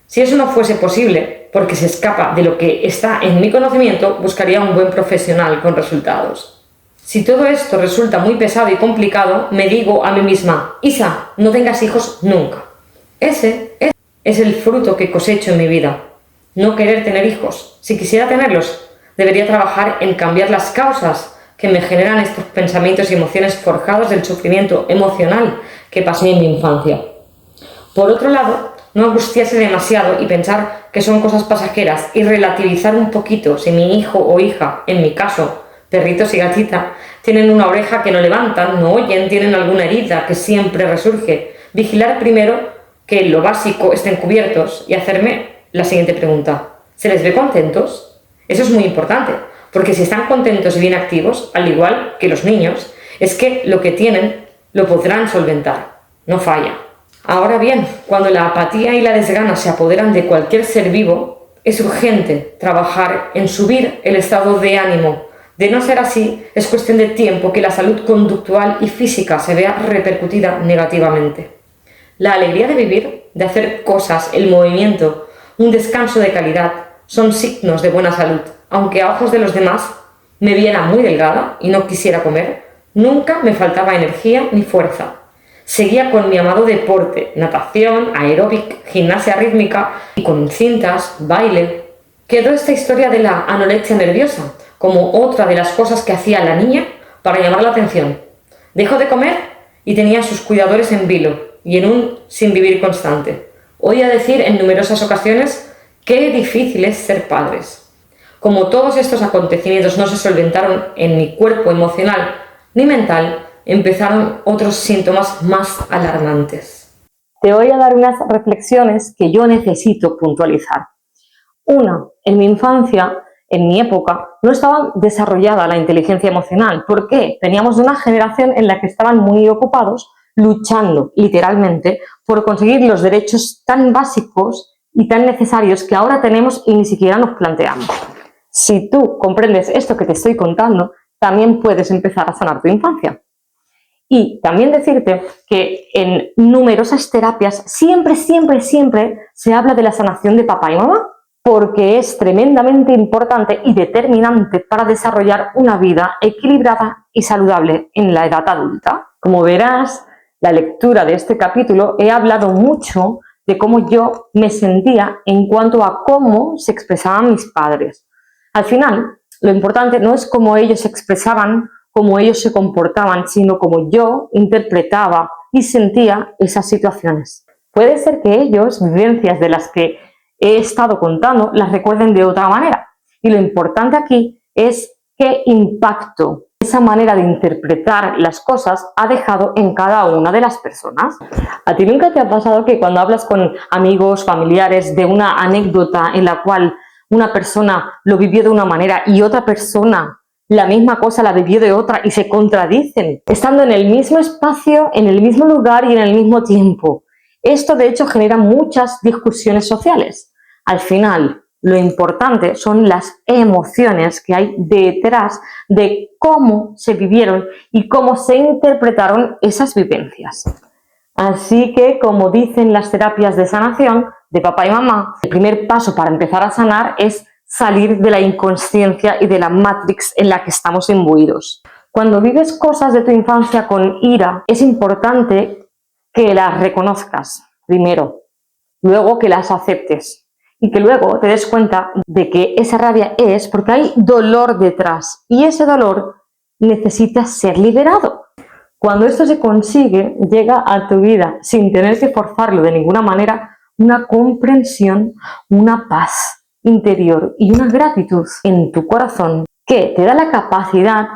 Si eso no fuese posible, porque se escapa de lo que está en mi conocimiento, buscaría un buen profesional con resultados. Si todo esto resulta muy pesado y complicado, me digo a mí misma, Isa, no tengas hijos nunca. Ese es el fruto que cosecho en mi vida. No querer tener hijos. Si quisiera tenerlos, debería trabajar en cambiar las causas que me generan estos pensamientos y emociones forjados del sufrimiento emocional que pasé en mi infancia. Por otro lado, no angustiarse demasiado y pensar que son cosas pasajeras y relativizar un poquito si mi hijo o hija, en mi caso, perritos y gatita, tienen una oreja que no levantan, no oyen, tienen alguna herida que siempre resurge. Vigilar primero que lo básico estén cubiertos y hacerme la siguiente pregunta. ¿Se les ve contentos? Eso es muy importante. Porque si están contentos y bien activos, al igual que los niños, es que lo que tienen lo podrán solventar. No falla. Ahora bien, cuando la apatía y la desgana se apoderan de cualquier ser vivo, es urgente trabajar en subir el estado de ánimo. De no ser así, es cuestión de tiempo que la salud conductual y física se vea repercutida negativamente. La alegría de vivir, de hacer cosas, el movimiento, un descanso de calidad, son signos de buena salud. Aunque a ojos de los demás me viera muy delgada y no quisiera comer, nunca me faltaba energía ni fuerza. Seguía con mi amado deporte, natación, aeróbic, gimnasia rítmica y con cintas, baile. Quedó esta historia de la anorexia nerviosa como otra de las cosas que hacía la niña para llamar la atención. Dejó de comer y tenía a sus cuidadores en vilo y en un sin vivir constante. Oía decir en numerosas ocasiones qué difícil es ser padres. Como todos estos acontecimientos no se solventaron en mi cuerpo emocional ni mental, empezaron otros síntomas más alarmantes. Te voy a dar unas reflexiones que yo necesito puntualizar. Una, en mi infancia, en mi época, no estaba desarrollada la inteligencia emocional. ¿Por qué? Teníamos una generación en la que estaban muy ocupados luchando, literalmente, por conseguir los derechos tan básicos y tan necesarios que ahora tenemos y ni siquiera nos planteamos. Si tú comprendes esto que te estoy contando, también puedes empezar a sanar tu infancia. Y también decirte que en numerosas terapias siempre se habla de la sanación de papá y mamá, porque es tremendamente importante y determinante para desarrollar una vida equilibrada y saludable en la edad adulta. Como verás, la lectura de este capítulo he hablado mucho de cómo yo me sentía en cuanto a cómo se expresaban mis padres. Al final, lo importante no es cómo ellos se expresaban, cómo ellos se comportaban, sino cómo yo interpretaba y sentía esas situaciones. Puede ser que ellos, vivencias de las que he estado contando, las recuerden de otra manera. Y lo importante aquí es qué impacto esa manera de interpretar las cosas ha dejado en cada una de las personas. ¿A ti nunca te ha pasado que cuando hablas con amigos, familiares, de una anécdota en la cual una persona lo vivió de una manera y otra persona la misma cosa la vivió de otra y se contradicen, estando en el mismo espacio, en el mismo lugar y en el mismo tiempo? Esto de hecho genera muchas discusiones sociales. Al final, lo importante son las emociones que hay detrás de cómo se vivieron y cómo se interpretaron esas vivencias. Así que, como dicen las terapias de sanación de papá y mamá, el primer paso para empezar a sanar es salir de la inconsciencia y de la matrix en la que estamos imbuidos. Cuando vives cosas de tu infancia con ira, es importante que las reconozcas primero, luego que las aceptes y que luego te des cuenta de que esa rabia es porque hay dolor detrás y ese dolor necesita ser liberado. Cuando esto se consigue, llega a tu vida, sin tener que forzarlo de ninguna manera, una comprensión, una paz interior y una gratitud en tu corazón que te da la capacidad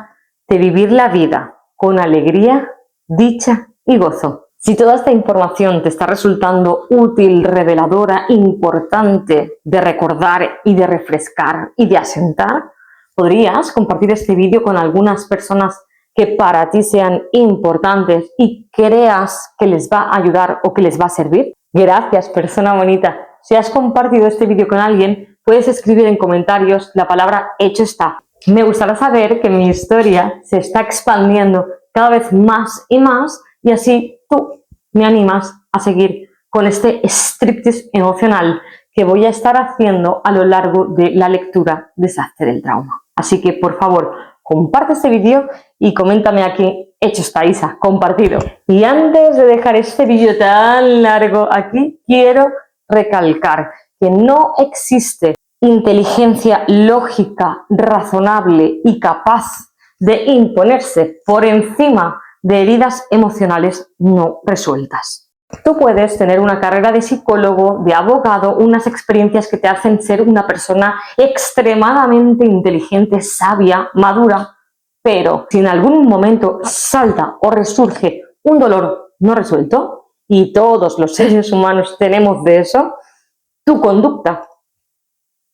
de vivir la vida con alegría, dicha y gozo. Si toda esta información te está resultando útil, reveladora, importante de recordar y de refrescar y de asentar, podrías compartir este vídeo con algunas personas que para ti sean importantes y creas que les va a ayudar o que les va a servir. Gracias, persona bonita. Si has compartido este vídeo con alguien, puedes escribir en comentarios la palabra hecho está. Me gustará saber que mi historia se está expandiendo cada vez más y así tú me animas a seguir con este striptease emocional que voy a estar haciendo a lo largo de la lectura Deshacer el trauma. Así que, por favor, comparte este vídeo y coméntame aquí, hecho está, Isa, compartido. Y antes de dejar este vídeo tan largo aquí, quiero recalcar que no existe inteligencia lógica, razonable y capaz de imponerse por encima de heridas emocionales no resueltas. Tú puedes tener una carrera de psicólogo, de abogado, unas experiencias que te hacen ser una persona extremadamente inteligente, sabia, madura, pero si en algún momento salta o resurge un dolor no resuelto, y todos los seres humanos tenemos de eso, tu conducta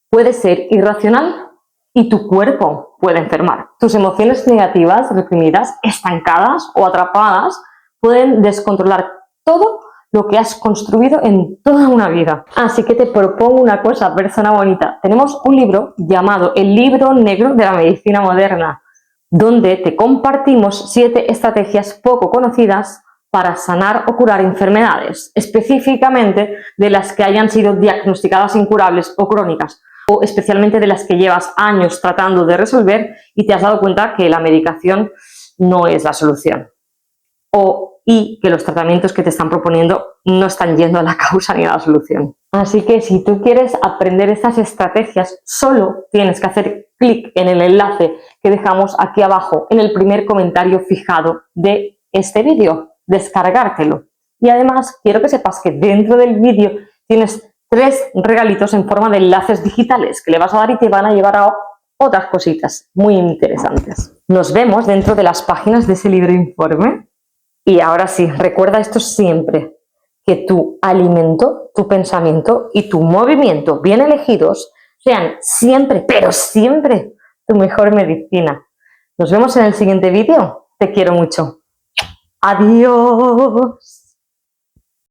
puede ser irracional y tu cuerpo puede enfermar. Tus emociones negativas, reprimidas, estancadas o atrapadas pueden descontrolar todo lo que has construido en toda una vida. Así que te propongo una cosa, persona bonita. Tenemos un libro llamado El Libro Negro de la Medicina Moderna, donde te compartimos 7 estrategias poco conocidas para sanar o curar enfermedades, específicamente de las que hayan sido diagnosticadas incurables o crónicas, o especialmente de las que llevas años tratando de resolver y te has dado cuenta que la medicación no es la solución, y que los tratamientos que te están proponiendo no están yendo a la causa ni a la solución. Así que si tú quieres aprender estas estrategias, solo tienes que hacer clic en el enlace que dejamos aquí abajo en el primer comentario fijado de este vídeo, descargártelo. Y además quiero que sepas que dentro del vídeo tienes 3 regalitos en forma de enlaces digitales que le vas a dar y te van a llevar a otras cositas muy interesantes. Nos vemos dentro de las páginas de ese libro informe. Y ahora sí, recuerda esto siempre, que tu alimento, tu pensamiento y tu movimiento bien elegidos sean siempre, pero siempre, tu mejor medicina. Nos vemos en el siguiente vídeo. Te quiero mucho. Adiós.